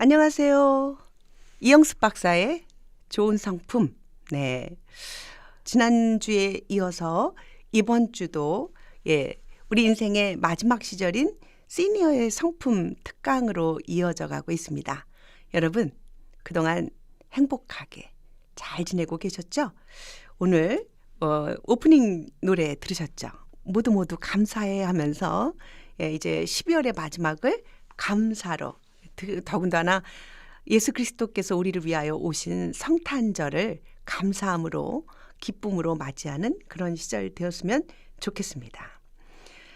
안녕하세요. 이영숙 박사의 좋은 성품. 네. 지난주에 이어서 이번 주도 우리 인생의 마지막 시절인 시니어의 성품 특강으로 이어져 가고 있습니다. 여러분, 그동안 행복하게 잘 지내고 계셨죠? 오늘 오프닝 노래 들으셨죠? 모두 감사해 하면서 이제 12월의 마지막을 감사로, 더군다나 예수 그리스도께서 우리를 위하여 오신 성탄절을 감사함으로 기쁨으로 맞이하는 그런 시절 되었으면 좋겠습니다.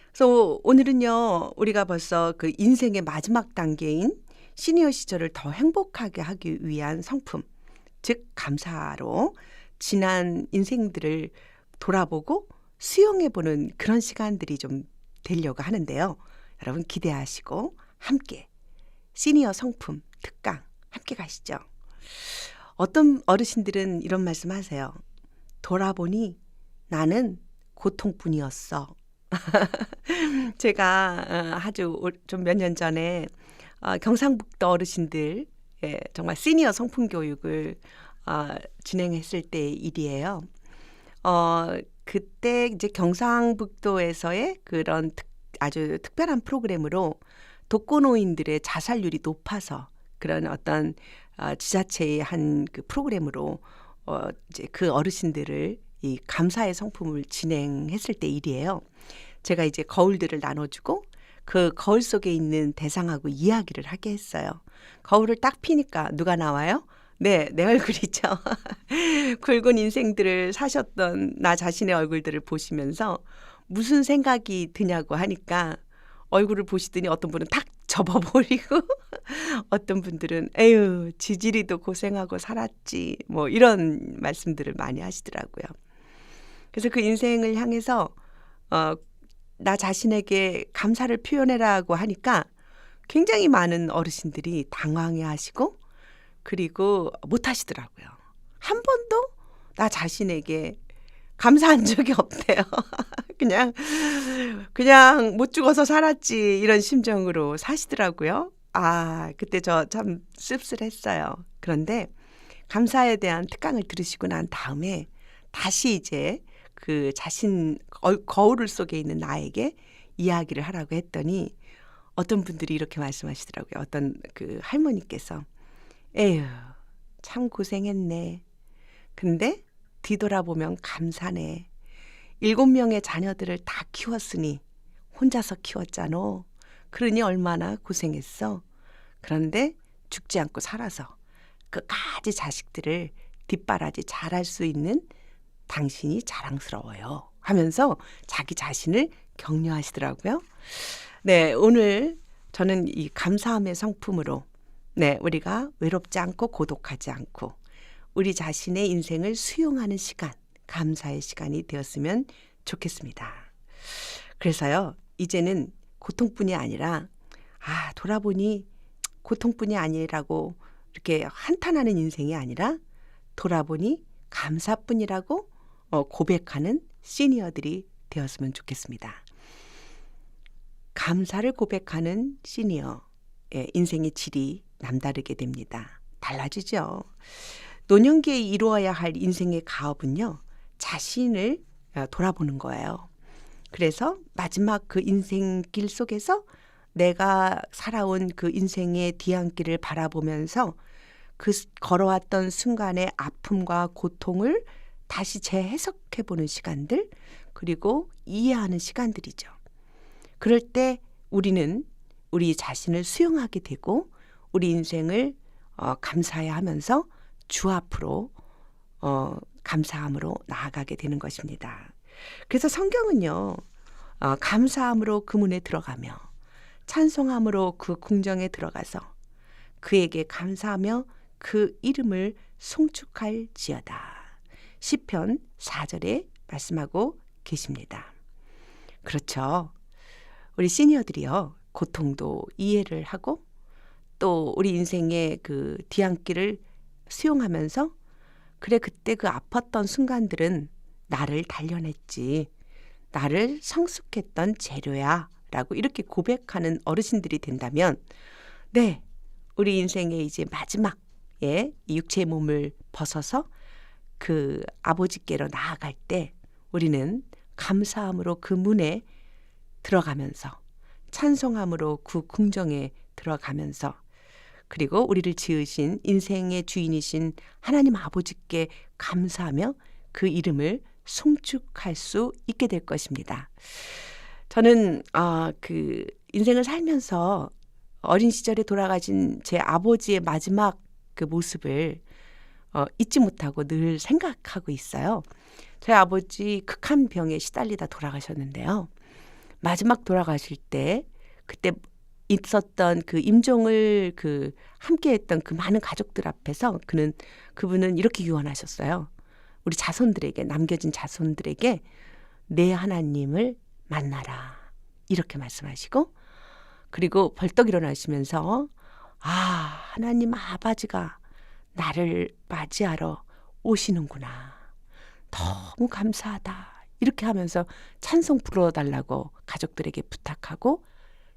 그래서 오늘은요, 우리가 벌써 그 인생의 마지막 단계인 시니어 시절을 더 행복하게 하기 위한 성품, 즉 감사로 지난 인생들을 돌아보고 수용해보는 그런 시간들이 좀 되려고 하는데요. 여러분 기대하시고 함께 시니어 성품 특강 함께 가시죠. 어떤 어르신들은 이런 말씀 하세요. 돌아보니 나는 고통뿐이었어. 제가 아주 좀 몇 년 전에 경상북도 어르신들 정말 시니어 성품 교육을 진행했을 때의 일이에요. 그때 이제 경상북도에서의 그런 아주 특별한 프로그램으로 독거노인들의 자살률이 높아서 그런 어떤 지자체의 한 그 프로그램으로 이제 그 어르신들을 이 감사의 성품을 진행했을 때 일이에요. 제가 이제 거울들을 나눠주고 그 거울 속에 있는 대상하고 이야기를 하게 했어요. 거울을 딱 피니까 누가 나와요? 네, 내 얼굴이죠. 굵은 인생들을 사셨던 나 자신의 얼굴들을 보시면서 무슨 생각이 드냐고 하니까 얼굴을 보시더니 어떤 분은 탁 접어버리고 어떤 분들은 에휴 지질이도 고생하고 살았지 뭐 이런 말씀들을 많이 하시더라고요. 그래서 그 인생을 향해서 나 자신에게 감사를 표현해라고 하니까 굉장히 많은 어르신들이 당황해하시고 그리고 못 하시더라고요. 한 번도 나 자신에게 감사한 적이 없대요. 그냥 못 죽어서 살았지 이런 심정으로 사시더라고요. 그때 저 참 씁쓸했어요. 그런데 감사에 대한 특강을 들으시고 난 다음에 다시 이제 그 자신 거울 속에 있는 나에게 이야기를 하라고 했더니 어떤 분들이 이렇게 말씀하시더라고요. 어떤 그 할머니께서 에휴 참 고생했네. 근데 뒤돌아보면 감사네. 7명의 자녀들을 다 키웠으니 혼자서 키웠잖아. 그러니 얼마나 고생했어. 그런데 죽지 않고 살아서 끝까지 자식들을 뒷바라지 잘할 수 있는 당신이 자랑스러워요. 하면서 자기 자신을 격려하시더라고요. 네, 오늘 저는 이 감사함의 성품으로 우리가 외롭지 않고 고독하지 않고 우리 자신의 인생을 수용하는 시간, 감사의 시간이 되었으면 좋겠습니다. 그래서요, 이제는 고통뿐이 아니라 돌아보니 고통뿐이 아니라고 이렇게 한탄하는 인생이 아니라 돌아보니 감사뿐이라고 고백하는 시니어들이 되었으면 좋겠습니다. 감사를 고백하는 시니어, 인생의 질이 남다르게 됩니다. 달라지죠. 노년기에 이루어야 할 인생의 가업은요, 자신을 돌아보는 거예요. 그래서 마지막 그 인생길 속에서 내가 살아온 그 인생의 뒤안길을 바라보면서 그 걸어왔던 순간의 아픔과 고통을 다시 재해석해보는 시간들, 그리고 이해하는 시간들이죠. 그럴 때 우리는 우리 자신을 수용하게 되고 우리 인생을 감사해야 하면서 주 앞으로 감사함으로 나아가게 되는 것입니다. 그래서 성경은요, 감사함으로 그 문에 들어가며 찬송함으로 그 궁정에 들어가서 그에게 감사하며 그 이름을 송축할지어다. 시편 4절에 말씀하고 계십니다. 그렇죠. 우리 시니어들이요, 고통도 이해를 하고 또 우리 인생의 그 뒤안길을 수용하면서 그래 그때 그 아팠던 순간들은 나를 단련했지. 나를 성숙했던 재료야 라고 이렇게 고백하는 어르신들이 된다면 네, 우리 인생의 이제 마지막 이 육체의 몸을 벗어서 그 아버지께로 나아갈 때 우리는 감사함으로 그 문에 들어가면서 찬송함으로 그 궁정에 들어가면서 그리고 우리를 지으신 인생의 주인이신 하나님 아버지께 감사하며 그 이름을 송축할 수 있게 될 것입니다. 저는 그 인생을 살면서 어린 시절에 돌아가신 제 아버지의 마지막 그 모습을 잊지 못하고 늘 생각하고 있어요. 저희 아버지 극한 병에 시달리다 돌아가셨는데요. 마지막 돌아가실 때 그때 있었던 그 임종을 그 함께했던 그 많은 가족들 앞에서 그분은 이렇게 유언하셨어요. 우리 자손들에게 남겨진 자손들에게 내 하나님을 만나라 이렇게 말씀하시고 그리고 벌떡 일어나시면서 하나님 아버지가 나를 맞이하러 오시는구나. 너무 감사하다. 이렇게 하면서 찬송 불러달라고 가족들에게 부탁하고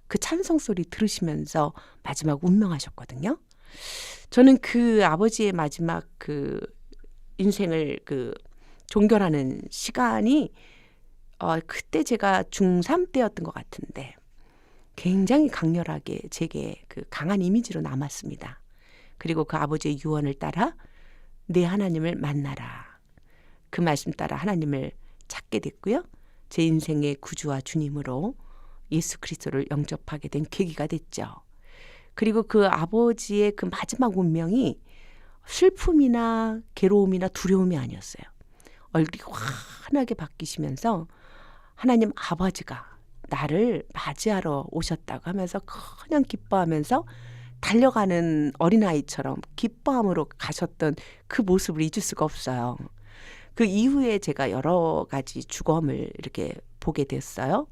그 찬송 소리 들으시면서 마지막 운명하셨거든요. 저는 그 아버지의 마지막 그 인생을 그 종결하는 시간이 그때 제가 중3 때였던 것 같은데 굉장히 강렬하게 제게 그 강한 이미지로 남았습니다. 그리고 그 아버지의 유언을 따라 내 하나님을 만나라. 그 말씀 따라 하나님을 찾게 됐고요. 제 인생의 구주와 주님으로 예수 그리스도를 영접하게 된 계기가 됐죠. 그리고 그 아버지의 그 마지막 운명이 슬픔이나 괴로움이나 두려움이 아니었어요. 얼굴이 환하게 바뀌시면서 하나님 아버지가 나를 맞이하러 오셨다고 하면서 그냥 기뻐하면서 달려가는 어린아이처럼 기뻐함으로 가셨던 그 모습을 잊을 수가 없어요. 그 이후에 제가 여러 가지 죽음을 이렇게 보게 됐어요.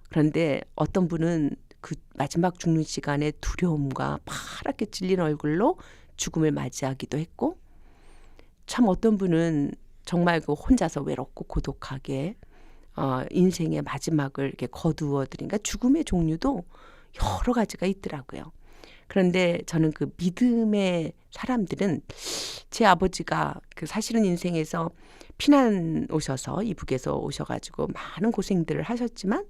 그런데 어떤 분은 그 마지막 죽는 시간에 두려움과 파랗게 질린 얼굴로 죽음을 맞이하기도 했고 참 어떤 분은 정말 그 혼자서 외롭고 고독하게 인생의 마지막을 이렇게 거두어 드리니까 죽음의 종류도 여러 가지가 있더라고요. 그런데 저는 그 믿음의 사람들은 제 아버지가 그 사실은 인생에서 피난 오셔서 이북에서 오셔가지고 많은 고생들을 하셨지만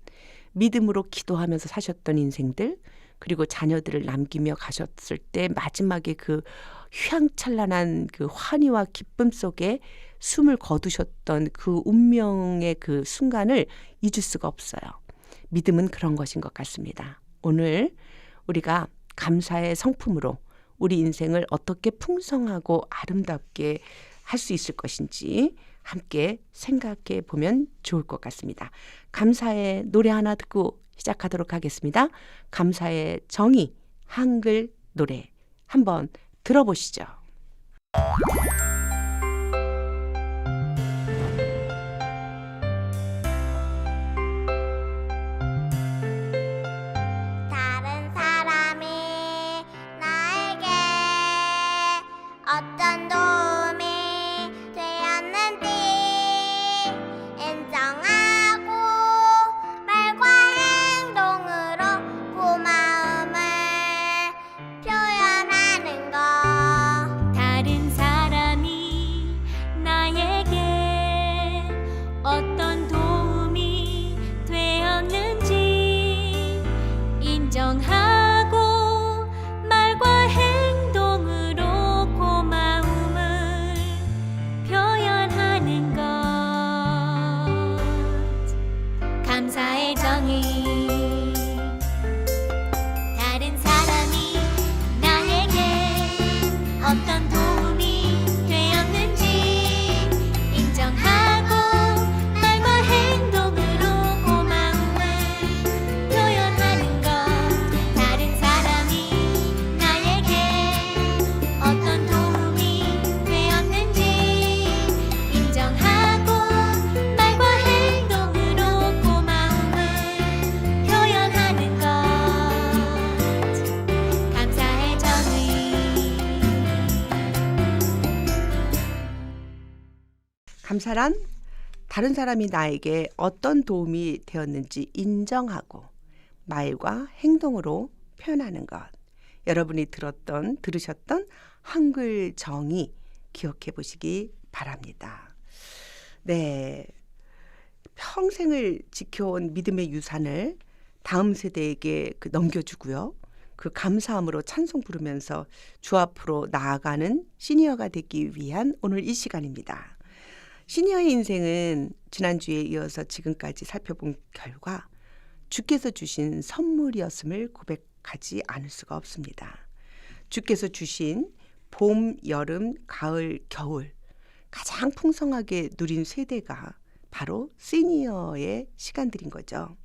믿음으로 기도하면서 사셨던 인생들 그리고 자녀들을 남기며 가셨을 때 마지막에 그 휘황찬란한 그 환희와 기쁨 속에 숨을 거두셨던 그 운명의 그 순간을 잊을 수가 없어요. 믿음은 그런 것인 것 같습니다. 오늘 우리가 감사의 성품으로 우리 인생을 어떻게 풍성하고 아름답게 할 수 있을 것인지 함께 생각해 보면 좋을 것 같습니다. 감사의 노래 하나 듣고 시작하도록 하겠습니다. 감사의 정의 한글 노래 한번 들어보시죠. 다른 사람이 나에게 어떤 도움이 되었는지 인정하고 말과 행동으로 고마움을 표현하는 것. 다른 사람이 나에게 어떤 도움이 되었는지 인정하고 말과 행동으로 고마움을 표현하는 것. 감사의 정의. 다른 사람이 나에게 어떤 도움이 되었는지 인정하고 말과 행동으로 고마움을 표현하는 것. 다른 사람이 나에게 어떤 도움이 되었는지 인정하고 말과 행동으로 고마움을 표현하는 것. 감사의 정의. 감사란 다른 사람이 나에게 어떤 도움이 되었는지 인정하고 말과 행동으로 표현하는 것. 여러분이 들으셨던 한글 정의 기억해 보시기 바랍니다. 네, 평생을 지켜온 믿음의 유산을 다음 세대에게 넘겨주고요. 그 감사함으로 찬송 부르면서 주 앞으로 나아가는 시니어가 되기 위한 오늘 이 시간입니다. 시니어의 인생은 지난주에 이어서 지금까지 살펴본 결과 주께서 주신 선물이었음을 고백하지 않을 수가 없습니다. 주께서 주신 봄, 여름, 가을, 겨울 가장 풍성하게 누린 세대가 바로 시니어의 시간들인 거죠.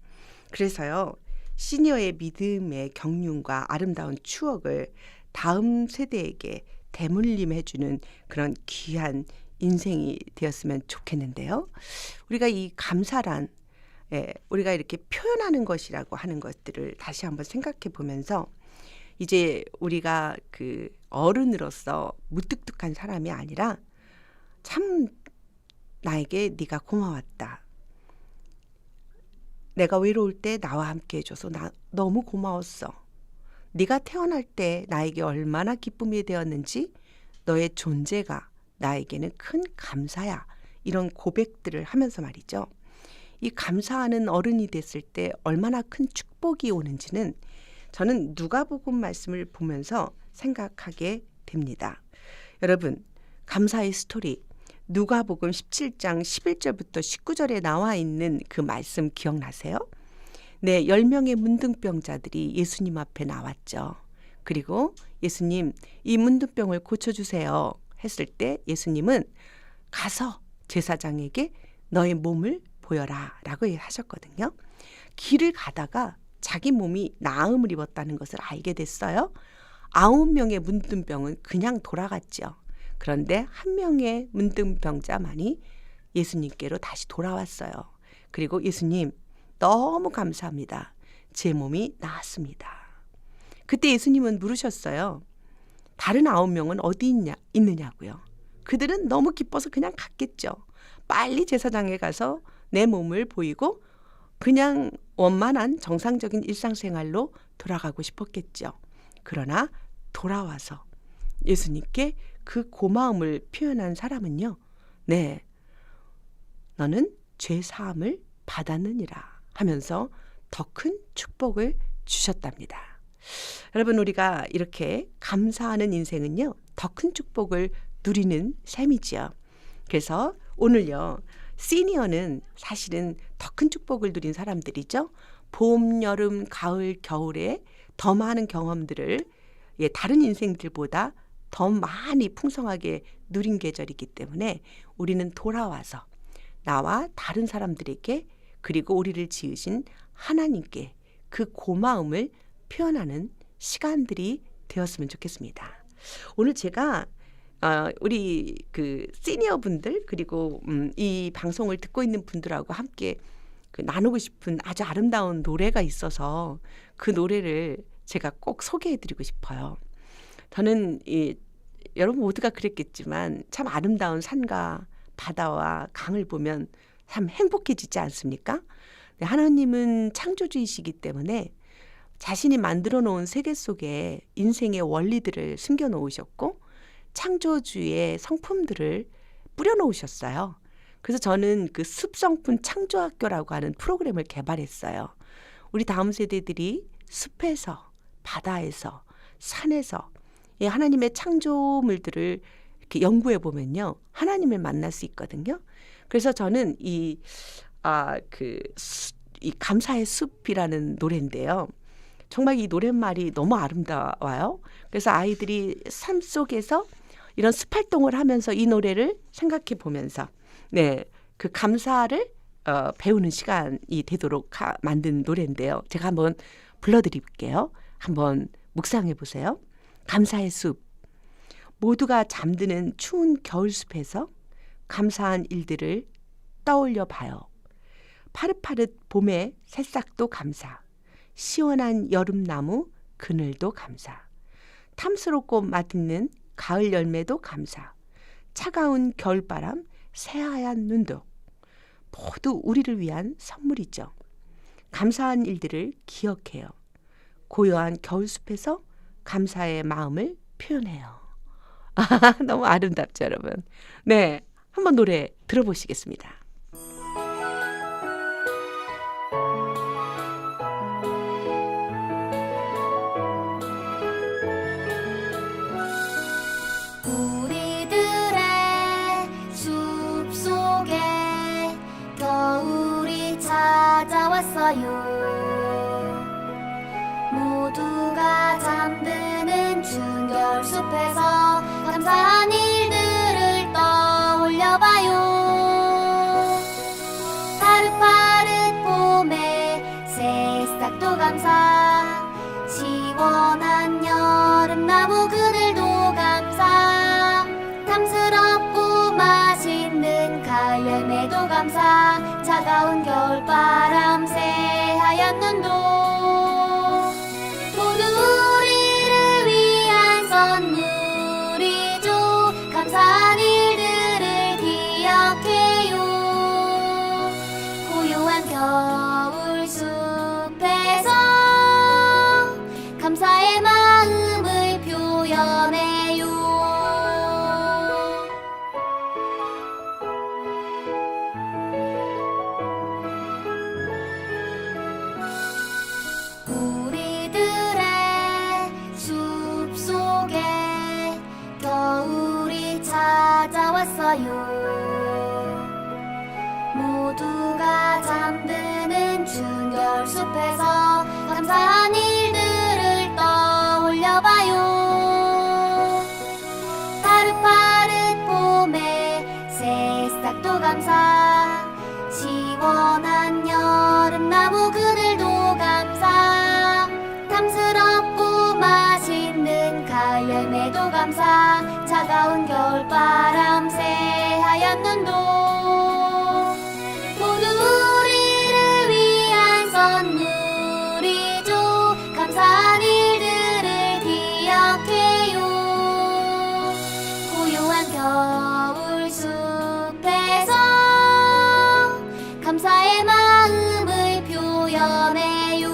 그래서요, 시니어의 믿음의 경륜과 아름다운 추억을 다음 세대에게 대물림해주는 그런 귀한 인생이 되었으면 좋겠는데요. 우리가 이 감사란 우리가 이렇게 표현하는 것이라고 하는 것들을 다시 한번 생각해 보면서 이제 우리가 그 어른으로서 무뚝뚝한 사람이 아니라 참 나에게 네가 고마웠다. 내가 외로울 때 나와 함께 해줘서 나 너무 고마웠어. 네가 태어날 때 나에게 얼마나 기쁨이 되었는지 너의 존재가 나에게는 큰 감사야. 이런 고백들을 하면서 말이죠. 이 감사하는 어른이 됐을 때 얼마나 큰 축복이 오는지는 저는 누가복음 말씀을 보면서 생각하게 됩니다. 여러분, 감사의 스토리 누가복음 17장 11절부터 19절에 나와 있는 그 말씀 기억나세요? 네, 10명의 문둥병자들이 예수님 앞에 나왔죠. 그리고 예수님, 이 문둥병을 고쳐주세요 했을 때 예수님은 가서 제사장에게 너의 몸을 보여라 라고 하셨거든요. 길을 가다가 자기 몸이 나음을 입었다는 것을 알게 됐어요. 9명의 문둥병은 그냥 돌아갔죠. 그런데 한 명의 문둥병자만이 예수님께로 다시 돌아왔어요. 그리고 예수님, 너무 감사합니다. 제 몸이 나았습니다. 그때 예수님은 물으셨어요. 다른 9명은 어디 있느냐고요. 그들은 너무 기뻐서 그냥 갔겠죠. 빨리 제사장에 가서 내 몸을 보이고 그냥 원만한 정상적인 일상생활로 돌아가고 싶었겠죠. 그러나 돌아와서 예수님께 그 고마움을 표현한 사람은요. 네, 너는 죄 사함을 받았느니라 하면서 더 큰 축복을 주셨답니다. 여러분, 우리가 이렇게 감사하는 인생은요. 더 큰 축복을 누리는 셈이지요. 그래서 오늘요. 시니어는 사실은 더 큰 축복을 누린 사람들이죠. 봄, 여름, 가을, 겨울에 더 많은 경험들을 다른 인생들보다 더 많이 풍성하게 누린 계절이기 때문에 우리는 돌아와서 나와 다른 사람들에게 그리고 우리를 지으신 하나님께 그 고마움을 표현하는 시간들이 되었으면 좋겠습니다. 오늘 제가 우리 그 시니어 분들 그리고 이 방송을 듣고 있는 분들하고 함께 나누고 싶은 아주 아름다운 노래가 있어서 그 노래를 제가 꼭 소개해드리고 싶어요. 저는 여러분 모두가 그랬겠지만 참 아름다운 산과 바다와 강을 보면 참 행복해지지 않습니까? 하나님은 창조주이시기 때문에 자신이 만들어 놓은 세계 속에 인생의 원리들을 숨겨 놓으셨고 창조주의 성품들을 뿌려 놓으셨어요. 그래서 저는 그 숲성품 창조학교라고 하는 프로그램을 개발했어요. 우리 다음 세대들이 숲에서 바다에서 산에서 하나님의 창조물들을 이렇게 연구해 보면요. 하나님을 만날 수 있거든요. 그래서 저는 이 감사의 숲이라는 노래인데요. 정말 이 노랫말이 너무 아름다워요. 그래서 아이들이 삶 속에서 이런 숲 활동을 하면서 이 노래를 생각해 보면서 그 감사를 배우는 시간이 되도록 만든 노래인데요. 제가 한번 불러드릴게요. 한번 묵상해 보세요. 감사의 숲. 모두가 잠드는 추운 겨울숲에서 감사한 일들을 떠올려 봐요. 파릇파릇 봄의 새싹도 감사. 시원한 여름나무 그늘도 감사. 탐스럽고 맛있는 가을 열매도 감사. 차가운 겨울바람 새하얀 눈도 모두 우리를 위한 선물이죠. 감사한 일들을 기억해요. 고요한 겨울숲에서 감사의 마음을 표현해요. 너무 아름답죠, 여러분. 네, 한번 노래 들어보시겠습니다. 우리들의 숲속에 겨울이 찾아왔어요. 모두가 잠드는 준결 숲에서 감사한 일들을 떠올려봐요. 파릇파릇 봄에 새싹도 감사, 시원한 여름나무 그늘도 감사, 탐스럽고 맛있는 가을 열매도 감사, 차가운 겨울바람 새하얀 눈도 모두 우리를 위한 선물이죠. 감사한 일들을 기억해요. 고요한 겨울 숲에서 감사의 마음을 표현해요. 우리들의 숲속에 겨울이 찾아왔어요. 모두가 잠드는 준결 숲에서 감사한 일들을 떠올려봐요. 파릇파릇 봄에 새싹도 감사, 시원한 여름나무 그늘도 감사, 탐스럽고 맛있는 가을 열매도 감사, 차가운 겨울바람 새하얀 눈도 모두 우리를 위한 선물이죠. 감사한 일들을 기억해요. 고요한 겨울 숲에서 감사의 마음을 표현해요.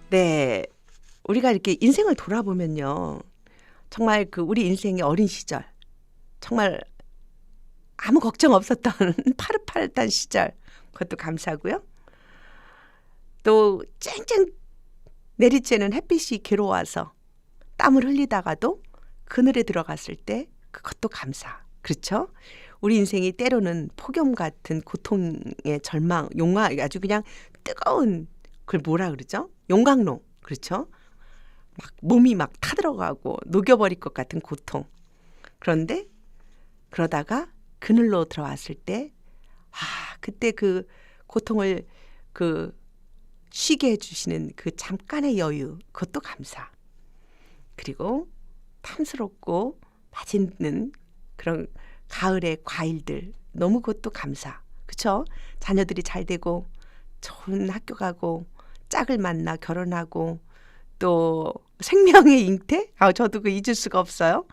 네, 우리가 이렇게 인생을 돌아보면요, 정말 그 우리 인생의 어린 시절, 정말 아무 걱정 없었던 파릇파릇한 시절, 그것도 감사고요. 또 쨍쨍 내리쬐는 햇빛이 괴로워서 땀을 흘리다가도 그늘에 들어갔을 때 그것도 감사. 그렇죠? 우리 인생이 때로는 폭염 같은 고통의 절망, 용광, 아주 그냥 뜨거운, 그걸 뭐라 그러죠? 용광로. 그렇죠? 막 몸이 막 타들어가고 녹여버릴 것 같은 고통. 그런데 그러다가 그늘로 들어왔을 때, 그때 그 고통을 쉬게 해주시는 그 잠깐의 여유, 그것도 감사. 그리고 탐스럽고 맛있는 그런 가을의 과일들, 너무 그것도 감사. 그렇죠? 자녀들이 잘 되고 좋은 학교 가고 짝을 만나 결혼하고 또 생명의 잉태? 저도 그 잊을 수가 없어요.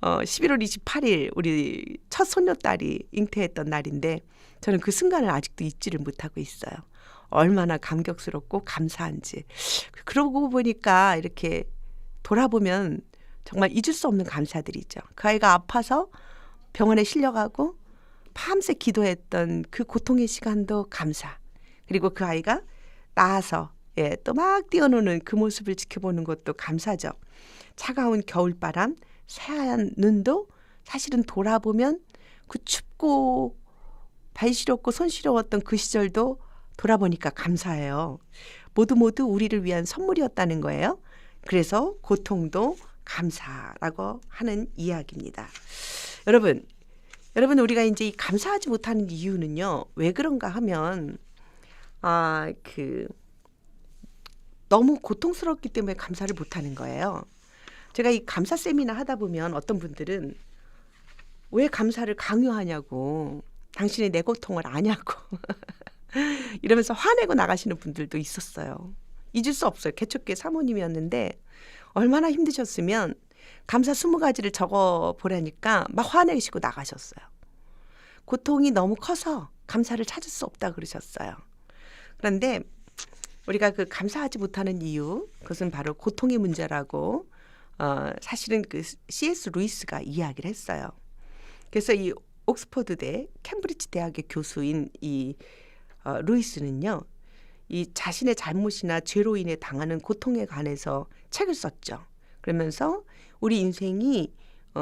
11월 28일 우리 첫 손녀딸이 잉태했던 날인데 저는 그 순간을 아직도 잊지를 못하고 있어요. 얼마나 감격스럽고 감사한지. 그러고 보니까 이렇게 돌아보면 정말 잊을 수 없는 감사들이죠. 그 아이가 아파서 병원에 실려가고 밤새 기도했던 그 고통의 시간도 감사. 그리고 그 아이가 나아서 또 막 뛰어노는 그 모습을 지켜보는 것도 감사죠. 차가운 겨울바람, 새하얀 눈도 사실은 돌아보면 그 춥고 발 시렵고 손 시려웠던 그 시절도 돌아보니까 감사해요. 모두 우리를 위한 선물이었다는 거예요. 그래서 고통도 감사라고 하는 이야기입니다. 여러분 우리가 이제 이 감사하지 못하는 이유는요, 왜 그런가 하면 너무 고통스럽기 때문에 감사를 못하는 거예요. 제가 이 감사 세미나 하다 보면 어떤 분들은 왜 감사를 강요하냐고, 당신이 내 고통을 아냐고 이러면서 화내고 나가시는 분들도 있었어요. 잊을 수 없어요. 개척교회 사모님이었는데 얼마나 힘드셨으면 감사 20가지를 적어 보라니까 막 화내시고 나가셨어요. 고통이 너무 커서 감사를 찾을 수 없다 그러셨어요. 그런데 우리가 그 감사하지 못하는 이유, 그것은 바로 고통의 문제라고 사실은 그 C.S. 루이스가 이야기를 했어요. 그래서 이 옥스퍼드대 캠브리지 대학의 교수인 이 루이스는요, 이 자신의 잘못이나 죄로 인해 당하는 고통에 관해서 책을 썼죠. 그러면서 우리 인생이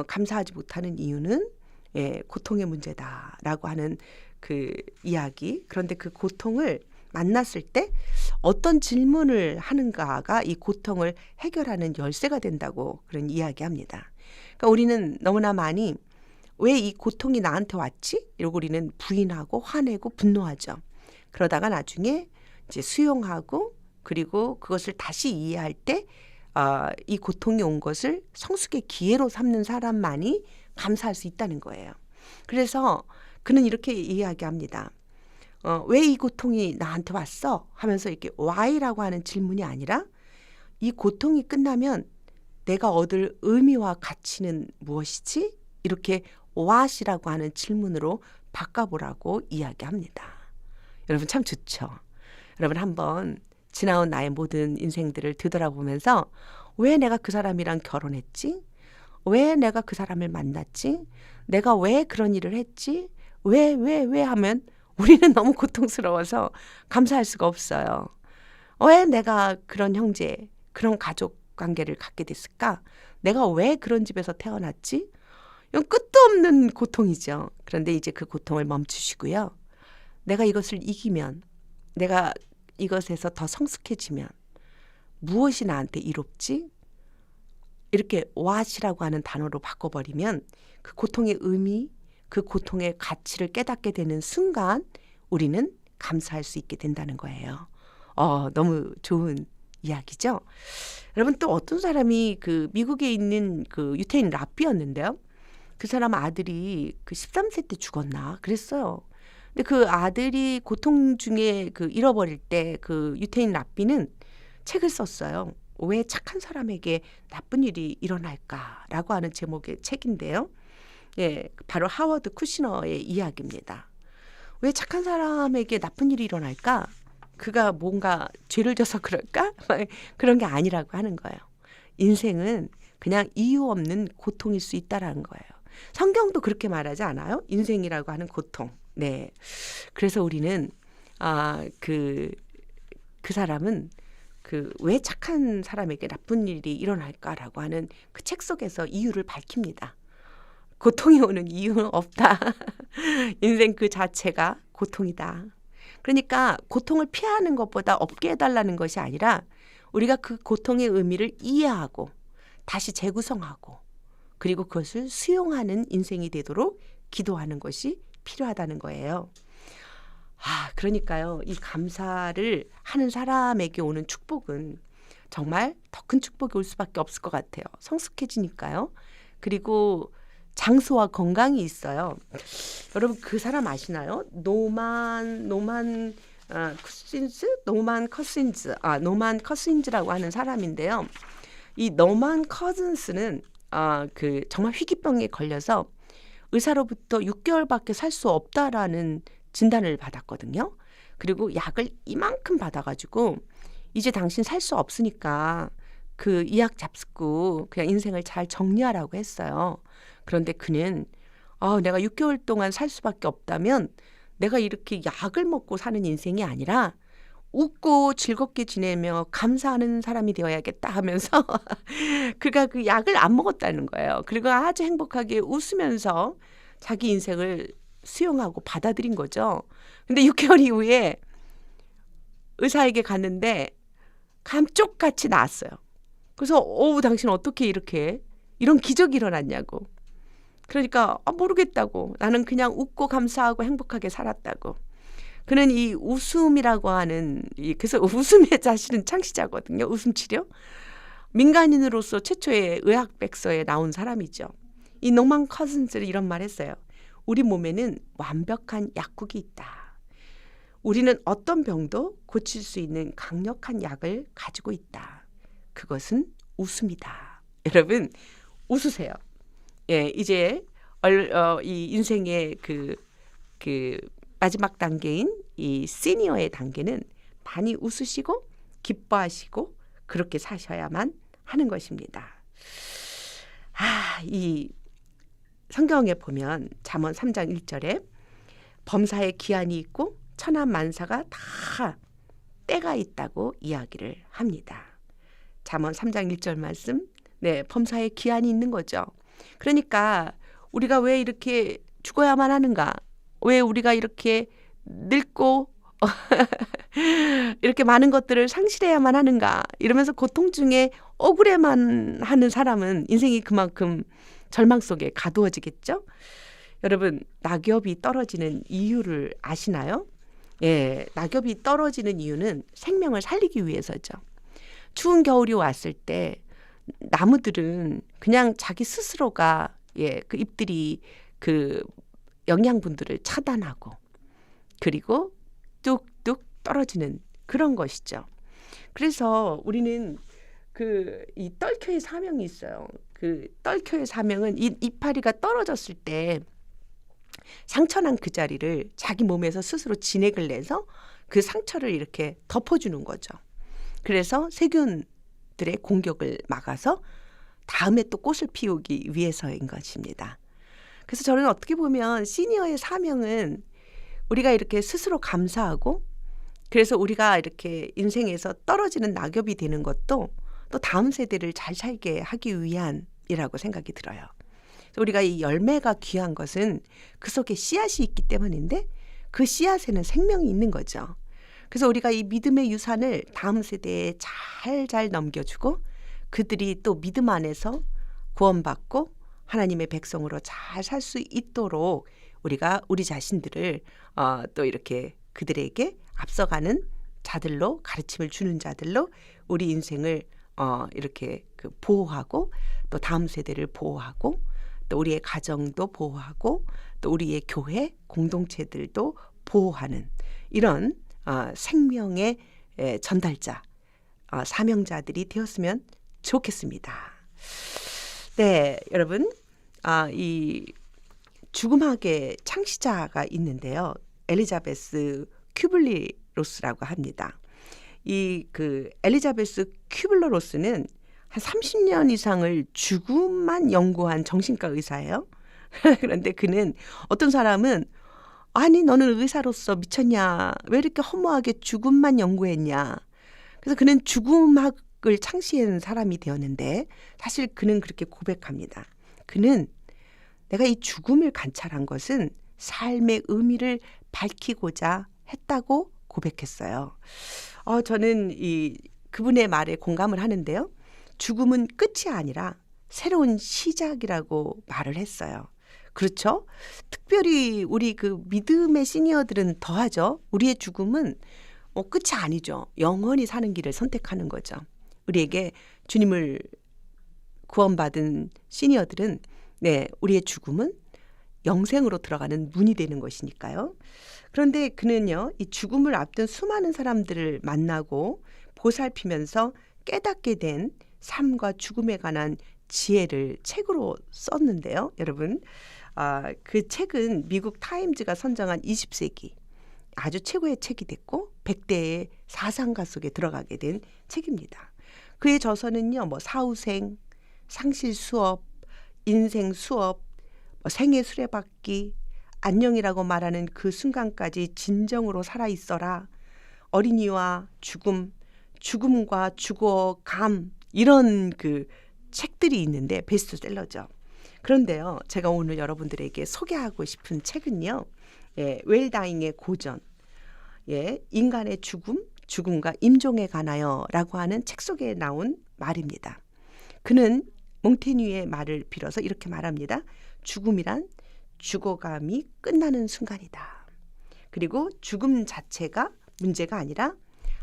감사하지 못하는 이유는 고통의 문제다라고 하는 그 이야기. 그런데 그 고통을 만났을 때 어떤 질문을 하는가가 이 고통을 해결하는 열쇠가 된다고 그런 이야기합니다. 그러니까 우리는 너무나 많이 왜 이 고통이 나한테 왔지? 이러고 우리는 부인하고 화내고 분노하죠. 그러다가 나중에 이제 수용하고 그리고 그것을 다시 이해할 때 이 고통이 온 것을 성숙의 기회로 삼는 사람만이 감사할 수 있다는 거예요. 그래서 그는 이렇게 이야기합니다. 왜 이 고통이 나한테 왔어? 하면서 이렇게 why라고 하는 질문이 아니라 이 고통이 끝나면 내가 얻을 의미와 가치는 무엇이지? 이렇게 what이라고 하는 질문으로 바꿔보라고 이야기합니다. 여러분 참 좋죠. 여러분 한번 지나온 나의 모든 인생들을 되돌아보면서 왜 내가 그 사람이랑 결혼했지? 왜 내가 그 사람을 만났지? 내가 왜 그런 일을 했지? 왜 하면 우리는 너무 고통스러워서 감사할 수가 없어요. 왜 내가 그런 형제, 그런 가족 관계를 갖게 됐을까? 내가 왜 그런 집에서 태어났지? 이건 끝도 없는 고통이죠. 그런데 이제 그 고통을 멈추시고요. 내가 이것을 이기면, 내가 이것에서 더 성숙해지면 무엇이 나한테 이롭지? 이렇게 what이라고 하는 단어로 바꿔버리면 그 고통의 의미, 그 고통의 가치를 깨닫게 되는 순간 우리는 감사할 수 있게 된다는 거예요. 너무 좋은 이야기죠. 여러분 또 어떤 사람이 그 미국에 있는 그 유태인 랍비였는데요. 그 사람 아들이 그 13세 때 죽었나 그랬어요. 근데 그 아들이 고통 중에 그 잃어버릴 때 그 유태인 랍비는 책을 썼어요. 왜 착한 사람에게 나쁜 일이 일어날까라고 하는 제목의 책인데요. 예, 바로 하워드 쿠시너의 이야기입니다. 왜 착한 사람에게 나쁜 일이 일어날까? 그가 뭔가 죄를 져서 그럴까? 그런 게 아니라고 하는 거예요. 인생은 그냥 이유 없는 고통일 수 있다라는 거예요. 성경도 그렇게 말하지 않아요? 인생이라고 하는 고통. 네. 그래서 우리는 그 사람은 그 왜 착한 사람에게 나쁜 일이 일어날까라고 하는 그 책 속에서 이유를 밝힙니다. 고통이 오는 이유는 없다. 인생 그 자체가 고통이다. 그러니까 고통을 피하는 것보다 없게 해달라는 것이 아니라 우리가 그 고통의 의미를 이해하고 다시 재구성하고 그리고 그것을 수용하는 인생이 되도록 기도하는 것이 필요하다는 거예요. 그러니까요. 이 감사를 하는 사람에게 오는 축복은 정말 더 큰 축복이 올 수밖에 없을 것 같아요. 성숙해지니까요. 그리고 장수와 건강이 있어요. 여러분 그 사람 아시나요? 노만 커신즈라고 하는 사람인데요. 이 노만 커즌스는 그 정말 희귀병에 걸려서 의사로부터 6개월밖에 살 수 없다라는 진단을 받았거든요. 그리고 약을 이만큼 받아가지고 이제 당신 살 수 없으니까 그 이 약 잡수고 그냥 인생을 잘 정리하라고 했어요. 그런데 그는 내가 6개월 동안 살 수밖에 없다면 내가 이렇게 약을 먹고 사는 인생이 아니라 웃고 즐겁게 지내며 감사하는 사람이 되어야겠다 하면서 그가 그 약을 안 먹었다는 거예요. 그리고 아주 행복하게 웃으면서 자기 인생을 수용하고 받아들인 거죠. 근데 6개월 이후에 의사에게 갔는데 감쪽같이 나았어요. 그래서 당신 어떻게 이런 기적이 일어났냐고. 그러니까 모르겠다고. 나는 그냥 웃고 감사하고 행복하게 살았다고. 그는 이 웃음이라고 하는 그래서 웃음의 자신은 창시자거든요. 웃음 치료. 민간인으로서 최초의 의학백서에 나온 사람이죠. 이 노만 커슨즈는 이런 말 했어요. 우리 몸에는 완벽한 약국이 있다. 우리는 어떤 병도 고칠 수 있는 강력한 약을 가지고 있다. 그것은 웃음이다. 여러분, 웃으세요. 예, 이제 이 인생의 그 마지막 단계인 이 시니어의 단계는 많이 웃으시고 기뻐하시고 그렇게 사셔야만 하는 것입니다. 이 성경에 보면 잠언 3장 1절에 범사에 기한이 있고 천하만사가 다 때가 있다고 이야기를 합니다. 잠언 3장 1절 말씀, 네, 범사에 기한이 있는 거죠. 그러니까 우리가 왜 이렇게 죽어야만 하는가? 왜 우리가 이렇게 늙고 이렇게 많은 것들을 상실해야만 하는가? 이러면서 고통 중에 억울해만 하는 사람은 인생이 그만큼 절망 속에 가두어지겠죠? 여러분, 낙엽이 떨어지는 이유를 아시나요? 예, 낙엽이 떨어지는 이유는 생명을 살리기 위해서죠. 추운 겨울이 왔을 때 나무들은 그냥 자기 스스로가 그 잎들이 그 영양분들을 차단하고 그리고 뚝뚝 떨어지는 그런 것이죠. 그래서 우리는 이 떨켜의 사명이 있어요. 그 떨켜의 사명은 이 이파리가 떨어졌을 때 상처난 그 자리를 자기 몸에서 스스로 진액을 내서 그 상처를 이렇게 덮어주는 거죠. 그래서 세균들의 공격을 막아서 다음에 또 꽃을 피우기 위해서인 것입니다. 그래서 저는 어떻게 보면 시니어의 사명은 우리가 이렇게 스스로 감사하고 그래서 우리가 이렇게 인생에서 떨어지는 낙엽이 되는 것도 또 다음 세대를 잘 살게 하기 위함이라고 생각이 들어요. 우리가 이 열매가 귀한 것은 그 속에 씨앗이 있기 때문인데 그 씨앗에는 생명이 있는 거죠. 그래서 우리가 이 믿음의 유산을 다음 세대에 잘 넘겨주고 그들이 또 믿음 안에서 구원받고 하나님의 백성으로 잘 살 수 있도록 우리가 우리 자신들을 또 이렇게 그들에게 앞서가는 자들로 가르침을 주는 자들로 우리 인생을 이렇게 보호하고 또 다음 세대를 보호하고 또 우리의 가정도 보호하고 또 우리의 교회 공동체들도 보호하는 이런 생명의 전달자 사명자들이 되었으면 좋겠습니다. 네, 여러분, 이 죽음학의 창시자가 있는데요. 엘리자베스 큐블리-로스라고 합니다. 이 엘리자베스 큐블러-로스는 한 30년 이상을 죽음만 연구한 정신과 의사예요. 그런데 그는 어떤 사람은 아니 너는 의사로서 미쳤냐? 왜 이렇게 허무하게 죽음만 연구했냐? 그래서 그는 죽음학을 창시한 사람이 되었는데 사실 그는 그렇게 고백합니다. 그는 내가 이 죽음을 관찰한 것은 삶의 의미를 밝히고자 했다고 고백했어요. 저는 그분의 말에 공감을 하는데요. 죽음은 끝이 아니라 새로운 시작이라고 말을 했어요. 그렇죠? 특별히 우리 그 믿음의 시니어들은 더하죠. 우리의 죽음은 끝이 아니죠. 영원히 사는 길을 선택하는 거죠. 우리에게 주님을 구원받은 시니어들은 우리의 죽음은 영생으로 들어가는 문이 되는 것이니까요. 그런데 그는요, 이 죽음을 앞둔 수많은 사람들을 만나고 보살피면서 깨닫게 된 삶과 죽음에 관한 지혜를 책으로 썼는데요. 여러분, 그 책은 미국 타임즈가 선정한 20세기 아주 최고의 책이 됐고 100대의 사상가 속에 들어가게 된 책입니다. 그의 저서는요, 사후생, 상실 수업, 인생 수업, 생애 수레바퀴, 안녕이라고 말하는 그 순간까지 진정으로 살아있어라, 어린이와 죽음, 죽음과 죽어감, 이런 그 책들이 있는데 베스트셀러죠. 그런데요, 제가 오늘 여러분들에게 소개하고 싶은 책은요, 웰다잉의 고전, 인간의 죽음, 죽음과 임종에 관하여라고 하는 책 속에 나온 말입니다. 그는 몽테뉴의 말을 빌어서 이렇게 말합니다. 죽음이란 죽어감이 끝나는 순간이다. 그리고 죽음 자체가 문제가 아니라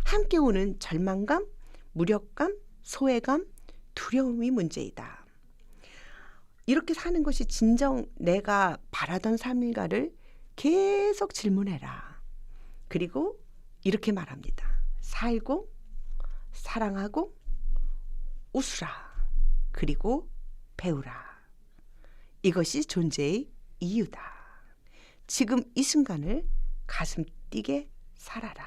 함께 오는 절망감, 무력감, 소외감, 두려움이 문제이다. 이렇게 사는 것이 진정 내가 바라던 삶인가를 계속 질문해라. 그리고 이렇게 말합니다. 살고 사랑하고 웃으라. 그리고 배우라. 이것이 존재의 이유다. 지금 이 순간을 가슴 뛰게 살아라.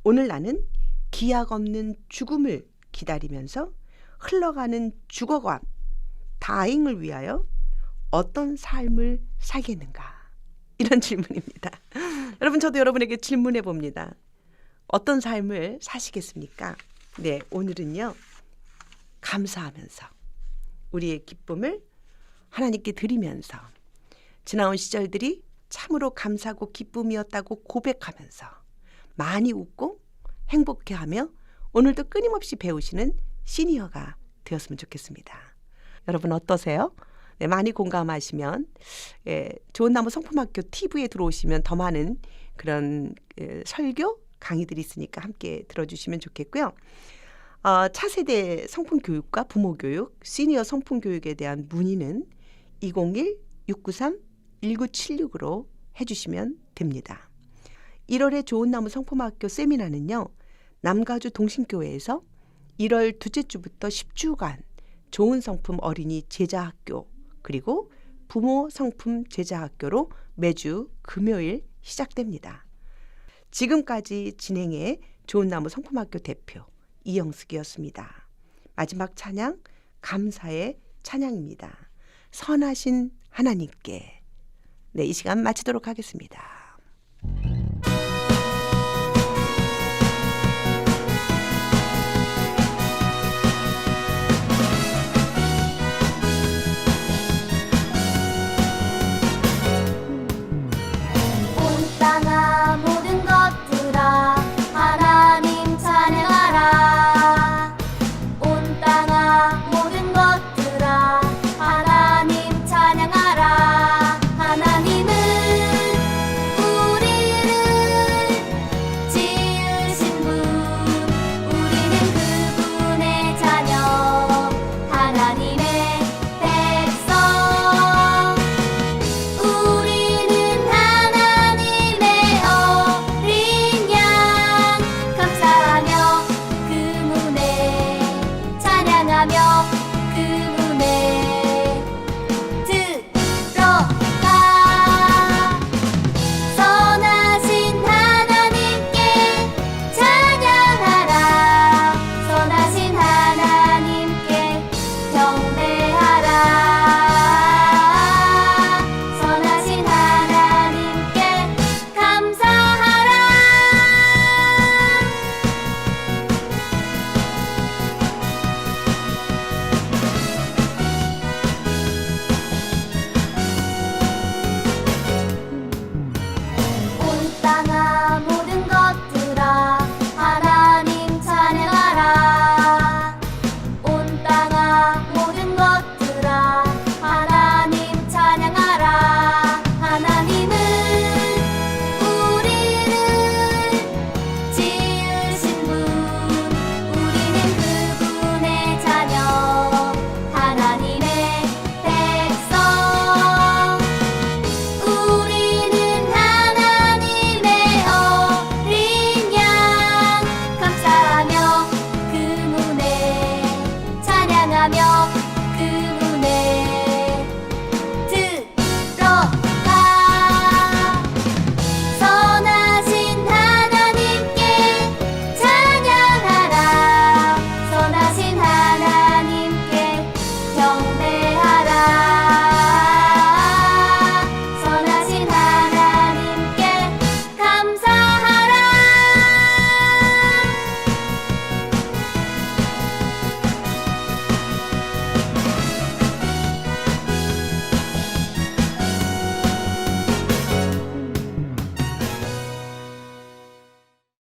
오늘 나는 기약 없는 죽음을 기다리면서 흘러가는 죽어감, 다잉을 위하여 어떤 삶을 살겠는가? 이런 질문입니다. 여러분, 저도 여러분에게 질문해 봅니다. 어떤 삶을 사시겠습니까? 네, 오늘은요. 감사하면서 우리의 기쁨을 하나님께 드리면서 지나온 시절들이 참으로 감사하고 기쁨이었다고 고백하면서 많이 웃고 행복해하며 오늘도 끊임없이 배우시는 시니어가 되었으면 좋겠습니다. 여러분 어떠세요? 네, 많이 공감하시면 좋은 나무 성품학교 TV에 들어오시면 더 많은 그런 설교 강의들이 있으니까 함께 들어주시면 좋겠고요. 차세대 성품교육과 부모교육, 시니어 성품교육에 대한 문의는 201-693-1976으로 해주시면 됩니다. 1월에 좋은 나무 성품학교 세미나는요. 남가주 동신교회에서 1월 둘째 주부터 10주간 좋은 성품 어린이 제자학교 그리고 부모 성품 제자학교로 매주 금요일 시작됩니다. 지금까지 진행해 좋은 나무 성품학교 대표 이영숙이었습니다. 마지막 찬양 감사의 찬양입니다. 선하신 하나님께 이 시간 마치도록 하겠습니다.